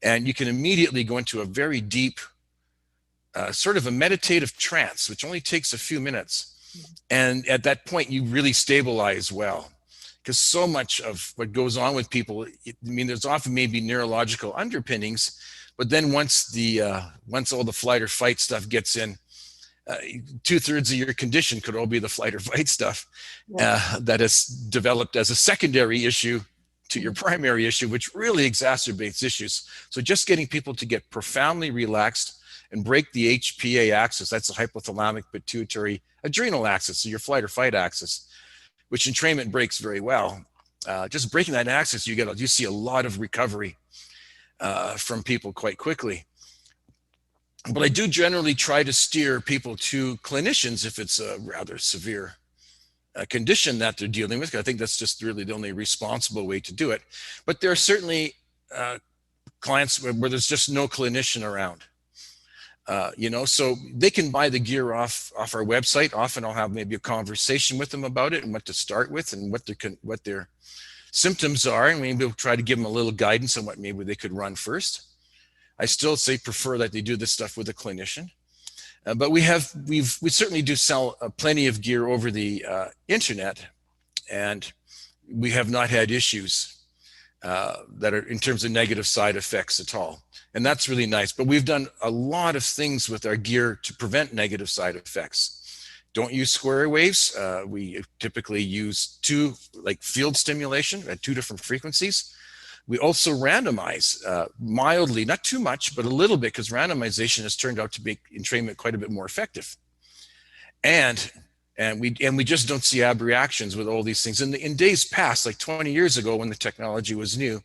and you can immediately go into a very deep, sort of a meditative trance, which only takes a few minutes. And at that point, you really stabilize well. Because so much of what goes on with people, there's often maybe neurological underpinnings, but then once all the flight or fight stuff gets in, 2/3 of your condition could all be the flight or fight stuff that is developed as a secondary issue to your primary issue, which really exacerbates issues. So just getting people to get profoundly relaxed and break the HPA axis, that's the hypothalamic pituitary adrenal axis, so your flight or fight axis, which entrainment breaks very well. Just breaking that axis, you see a lot of recovery from people quite quickly. But I do generally try to steer people to clinicians if it's a rather severe condition that they're dealing with. I think that's just really the only responsible way to do it. But there are certainly clients where there's just no clinician around. So they can buy the gear off our website. Often I'll have maybe a conversation with them about it and what to start with and what their symptoms are, and maybe we'll try to give them a little guidance on what maybe they could run first. I still prefer that they do this stuff with a clinician, but we certainly do sell plenty of gear over the internet, and we have not had issues that are in terms of negative side effects at all. And that's really nice. But we've done a lot of things with our gear to prevent negative side effects. Don't use square waves. We typically use field stimulation at 2 different frequencies. We also randomize mildly, not too much, but a little bit, because randomization has turned out to make entrainment quite a bit more effective. And we just don't see abreactions with all these things. In days past, like 20 years ago when the technology was new,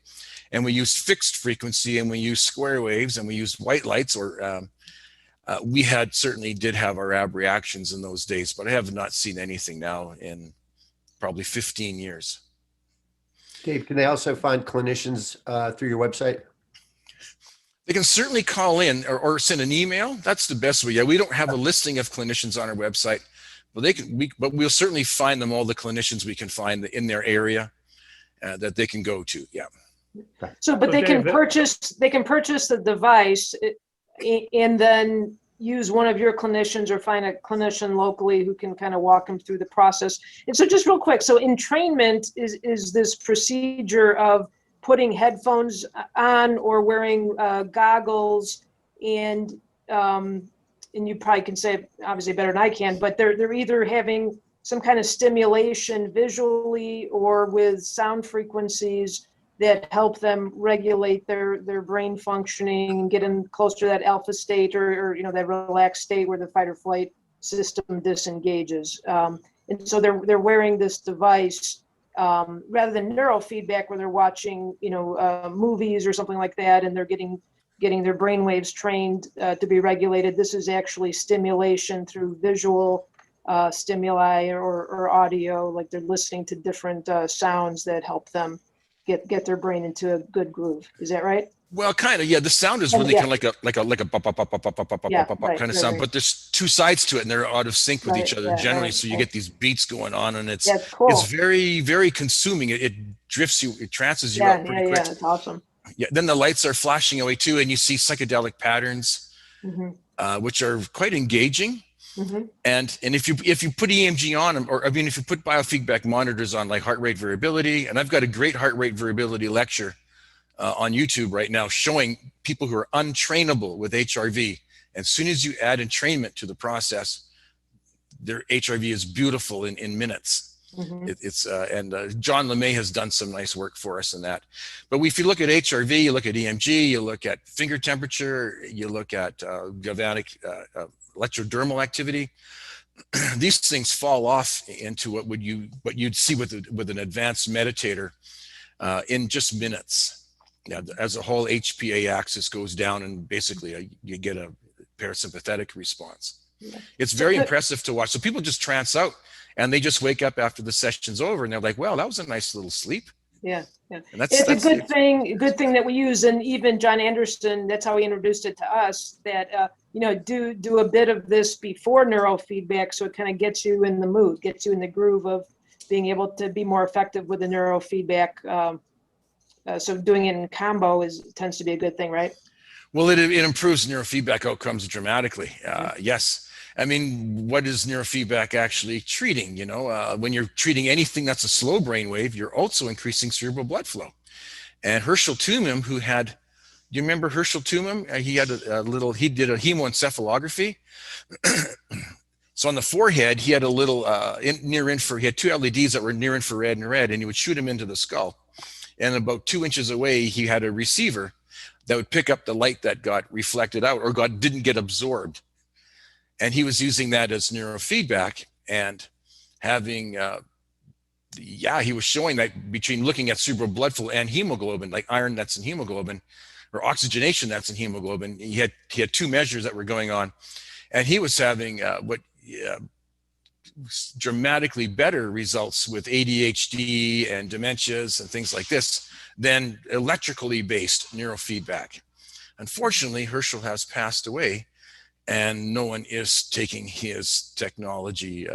and we used fixed frequency and we used square waves and we used white lights, we certainly did have our abreactions in those days, but I have not seen anything now in probably 15 years. Dave, can they also find clinicians through your website? They can certainly call in or send an email. That's the best way. Yeah, we don't have a listing of clinicians on our website, but we'll certainly find them, all the clinicians we can find in their area that they can go to. Yeah. So, but they can purchase the device, and then use one of your clinicians or find a clinician locally who can kind of walk them through the process. And so just real quick, so entrainment is this procedure of putting headphones on or wearing goggles, and you probably can say obviously better than I can, but they're either having some kind of stimulation visually or with sound frequencies that help them regulate their brain functioning and get in close to that alpha state or that relaxed state where the fight or flight system disengages. And so they're wearing this device rather than neurofeedback where they're watching movies or something like that, and they're getting their brain waves trained to be regulated. This is actually stimulation through visual stimuli or audio, like they're listening to different sounds that help them get their brain into a good groove. Is that right? Well, kind of, yeah. The sound is really kind of like a bop, bop, bop, bop, bop, bop, bop, Yeah, bop, right, kind of right, sound, right. but there's two sides to it and they're out of sync with Right, each other yeah, generally. right, So you right. get these beats going on, and it's cool. it's very, very consuming. It drifts you, it trances you Yeah, out pretty quick. yeah, that's awesome. Yeah. Then the lights are flashing away too, and you see psychedelic patterns, which are quite engaging. And if you put EMG on them, or I mean, if you put biofeedback monitors on, like heart rate variability, and I've got a great heart rate variability lecture on YouTube right now showing people who are untrainable with HRV. As soon as you add entrainment to the process, their HRV is beautiful in minutes. John LeMay has done some nice work for us in that. But if you look at HRV, you look at EMG, you look at finger temperature, you look at galvanic electrodermal activity, these things fall off into what you'd see with an advanced meditator in just minutes. Yeah, as a whole HPA axis goes down, and basically you get a parasympathetic response. Yeah. It's very impressive to watch. So people just trance out, and they just wake up after the session's over, and they're like, "Well, that was a nice little sleep." Yeah, yeah. And it's a good thing that we use, and even John Anderson, that's how he introduced it to us. That do a bit of this before neurofeedback, so it kind of gets you in the mood, gets you in the groove of being able to be more effective with the neurofeedback. So doing it in combo tends to be a good thing, right? Well, it improves neurofeedback outcomes dramatically. Yes. I mean, what is neurofeedback actually treating? When you're treating anything that's a slow brain wave, you're also increasing cerebral blood flow. And Herschel Tumim, do you remember Herschel Tumim? He did a hemoencephalography. So on the forehead, he had a little near infrared. He had two LEDs that were near infrared and red, and he would shoot them into the skull. And about 2 inches away, he had a receiver that would pick up the light that got reflected out or didn't get absorbed. And he was using that as neurofeedback and having, he was showing that between looking at cerebral blood flow and hemoglobin, like iron that's in hemoglobin or oxygenation that's in hemoglobin. He had two measures that were going on, and he was having dramatically better results with ADHD and dementias and things like this than electrically based neurofeedback. Unfortunately, Herschel has passed away, and no one is taking his technology.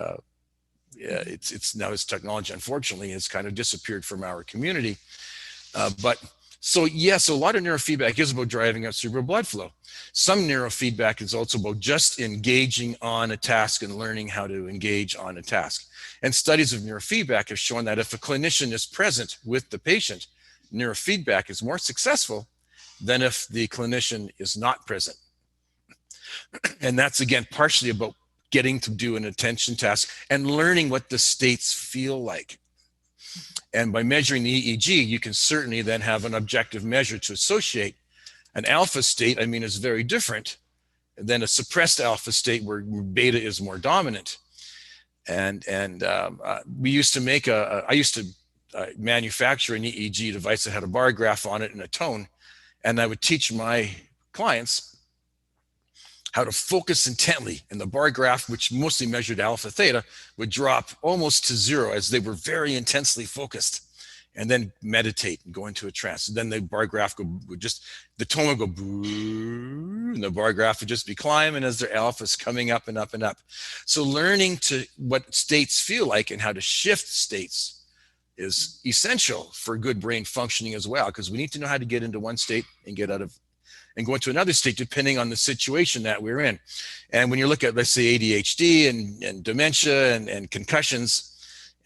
It's now his technology, unfortunately, has kind of disappeared from our community. So a lot of neurofeedback is about driving up cerebral blood flow. Some neurofeedback is also about just engaging on a task and learning how to engage on a task. And studies of neurofeedback have shown that if a clinician is present with the patient, neurofeedback is more successful than if the clinician is not present. And that's, again, partially about getting to do an attention task and learning what the states feel like. And by measuring the EEG, you can certainly then have an objective measure to associate. An alpha state, is very different than a suppressed alpha state where beta is more dominant. And we used to make I used to manufacture an EEG device that had a bar graph on it and a tone. And I would teach my clients how to focus intently, and the bar graph, which mostly measured alpha theta, would drop almost to zero as they were very intensely focused, and then meditate and go into a trance. And then the bar graph the tone would go boo, and the bar graph would just be climbing as their alpha is coming up and up and up. So learning to what states feel like and how to shift states is essential for good brain functioning as well, because we need to know how to get into one state and get out of and go into another state depending on the situation that we're in. And when you look at, let's say, ADHD and dementia and concussions,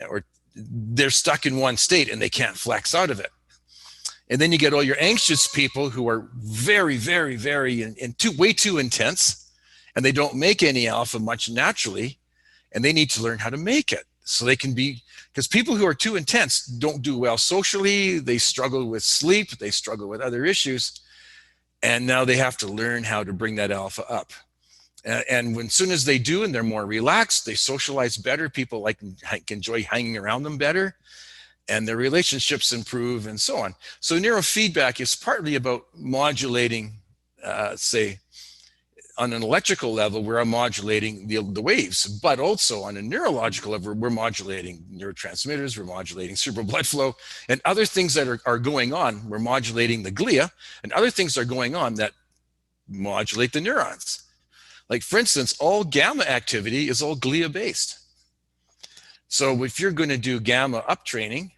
or they're stuck in one state and they can't flex out of it. And then you get all your anxious people who are very, very, very way too intense, and they don't make any alpha much naturally, and they need to learn how to make it so they can be, because people who are too intense don't do well socially, they struggle with sleep, they struggle with other issues, and now they have to learn how to bring that alpha up. And when soon as they do and they're more relaxed, they socialize better, people enjoy hanging around them better, and their relationships improve and so on. So neurofeedback is partly about modulating, say, on an electrical level, we're modulating the waves, but also on a neurological level, we're modulating neurotransmitters, we're modulating cerebral blood flow, and other things that are going on. We're modulating the glia, and other things are going on that modulate the neurons. Like, for instance, all gamma activity is all glia based. So if you're going to do gamma up training,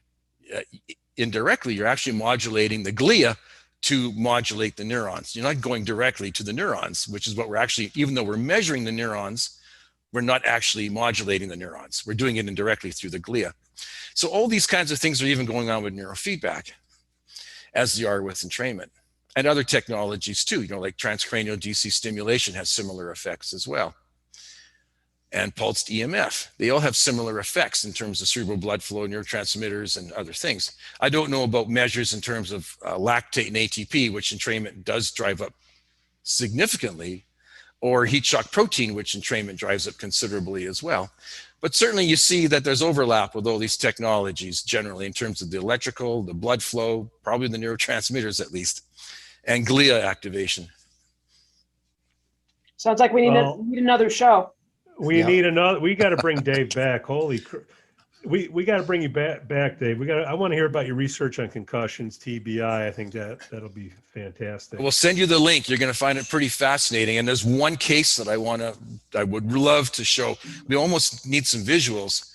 indirectly, you're actually modulating the glia to modulate the neurons. You're not going directly to the neurons, which is what we're actually, even though we're measuring the neurons, we're not actually modulating the neurons. We're doing it indirectly through the glia. So all these kinds of things are even going on with neurofeedback, as they are with entrainment. And other technologies too, like transcranial DC stimulation has similar effects as well. And pulsed EMF, they all have similar effects in terms of cerebral blood flow, neurotransmitters, and other things. I don't know about measures in terms of lactate and ATP, which entrainment does drive up significantly, or heat shock protein, which entrainment drives up considerably as well. But certainly you see that there's overlap with all these technologies generally in terms of the electrical, the blood flow, probably the neurotransmitters at least, and glia activation. Sounds like we need another show. We need another. We got to bring Dave back. Holy, we got to bring you back, Dave. I want to hear about your research on concussions, TBI. I think that'll be fantastic. We'll send you the link. You're going to find it pretty fascinating. And there's one case that I would love to show. We almost need some visuals.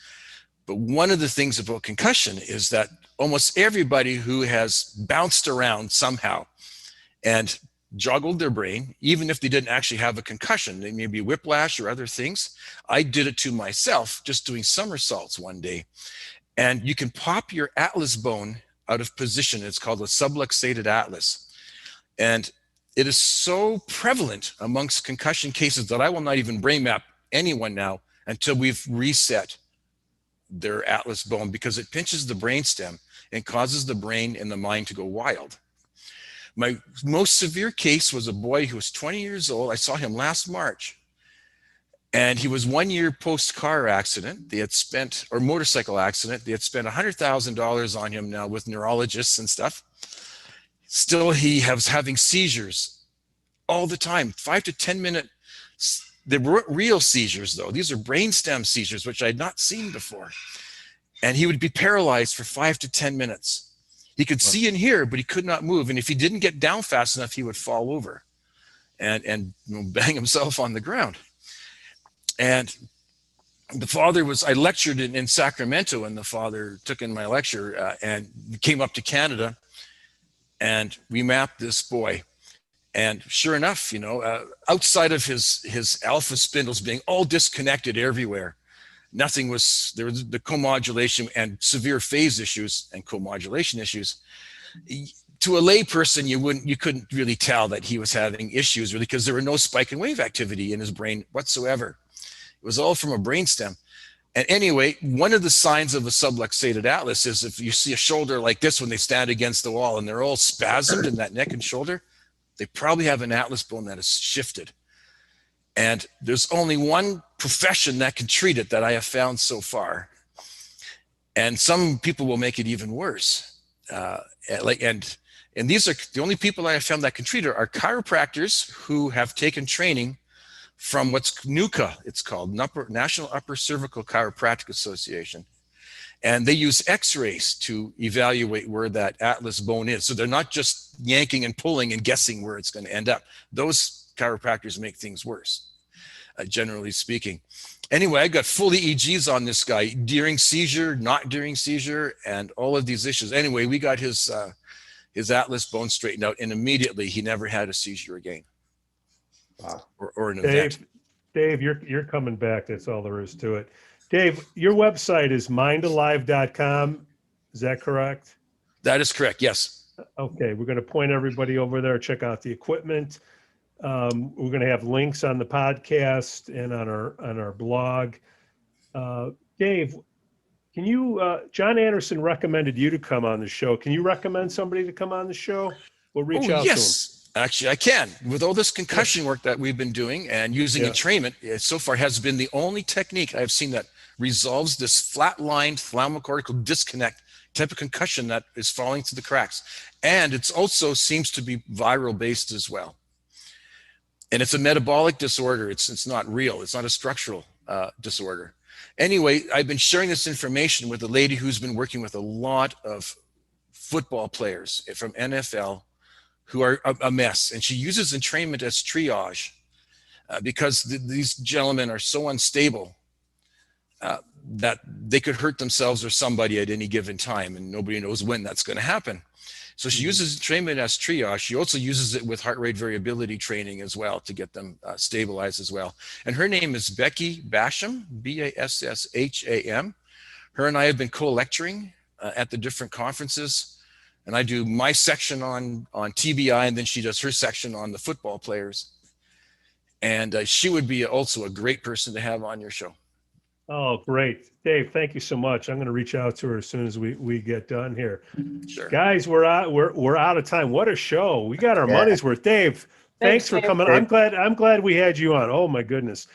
But one of the things about concussion is that almost everybody who has bounced around somehow and joggled their brain, even if they didn't actually have a concussion, they may be whiplash or other things. I did it to myself just doing somersaults one day. And you can pop your atlas bone out of position. It's called a subluxated atlas. And it is so prevalent amongst concussion cases that I will not even brain map anyone now until we've reset their atlas bone, because it pinches the brainstem and causes the brain and the mind to go wild. My most severe case was a boy who was 20 years old. I saw him last March, and he was 1 year post-car accident. They had spent, or motorcycle accident. They had spent $100,000 on him now with neurologists and stuff. Still, he was having seizures all the time, 5 to 10 minute. They weren't real seizures though. These are brainstem seizures, which I had not seen before. And he would be paralyzed for 5 to 10 minutes. He could see and hear, but he could not move. And if he didn't get down fast enough, he would fall over and bang himself on the ground. And the father was, I lectured in Sacramento, and the father took in my lecture and came up to Canada, and we mapped this boy. And sure enough, outside of his alpha spindles being all disconnected everywhere, nothing was, there was the co-modulation and severe phase issues and co-modulation issues. To a lay person, you couldn't really tell that he was having issues really, because there were no spike and wave activity in his brain whatsoever. It was all from a brainstem. And anyway, one of the signs of a subluxated atlas is if you see a shoulder like this when they stand against the wall and they're all spasmed in that neck and shoulder, they probably have an atlas bone that is shifted. And there's only one profession that can treat it that I have found so far. And some people will make it even worse. And these are the only people I have found that can treat it are chiropractors who have taken training from what's NUCA, it's called, National Upper Cervical Chiropractic Association. And they use x-rays to evaluate where that atlas bone is. So they're not just yanking and pulling and guessing where it's going to end up. Those chiropractors make things worse, generally speaking. Anyway, I got full EEGs on this guy during seizure, not during seizure, and all of these issues. Anyway, we got his his atlas bone straightened out, and immediately he never had a seizure again. Wow. Or an event. Dave, you're coming back. That's all there is to it. Dave, your website is mindalive.com. Is that correct? That is correct. Yes. Okay, we're going to point everybody over there. Check out the equipment. We're going to have links on the podcast and on our blog. Dave, can you? John Anderson recommended you to come on the show. Can you recommend somebody to come on the show? We'll reach out to him. Actually, I can. With all this concussion work that we've been doing and using entrainment, it so far has been the only technique I've seen that resolves this flat-lined thalamocortical disconnect type of concussion that is falling through the cracks. And it's also seems to be viral based as well. And it's a metabolic disorder. It's not real. It's not a structural disorder. Anyway, I've been sharing this information with a lady who's been working with a lot of football players from NFL who are a mess. And she uses entrainment as triage because these gentlemen are so unstable that they could hurt themselves or somebody at any given time, and nobody knows when that's going to happen. So she uses entrainment as triage. She also uses it with heart rate variability training as well to get them stabilized as well. And her name is Becky Bassham, Bassham. Her and I have been co-lecturing at the different conferences. And I do my section on TBI, and then she does her section on the football players. And she would be also a great person to have on your show. Oh, great. Dave, thank you so much. I'm going to reach out to her as soon as we get done here. Sure. Guys, we're out of time. What a show. We got our money's worth. Dave, thanks for coming. Dave. I'm glad we had you on. Oh my goodness.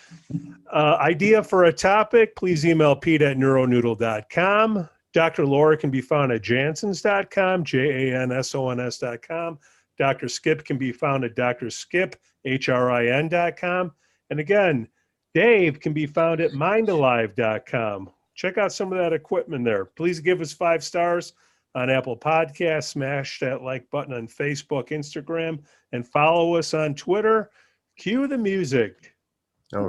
Idea for a topic, please email pete@neuronoodle.com. Dr. Laura can be found at Jansons.com, Jansons.com. Dr. Skip can be found at drskip, HRIN.com. And again, Dave can be found at mindalive.com. Check out some of that equipment there. Please give us 5 stars on Apple Podcasts. Smash that like button on Facebook, Instagram, and follow us on Twitter. Cue the music. All right.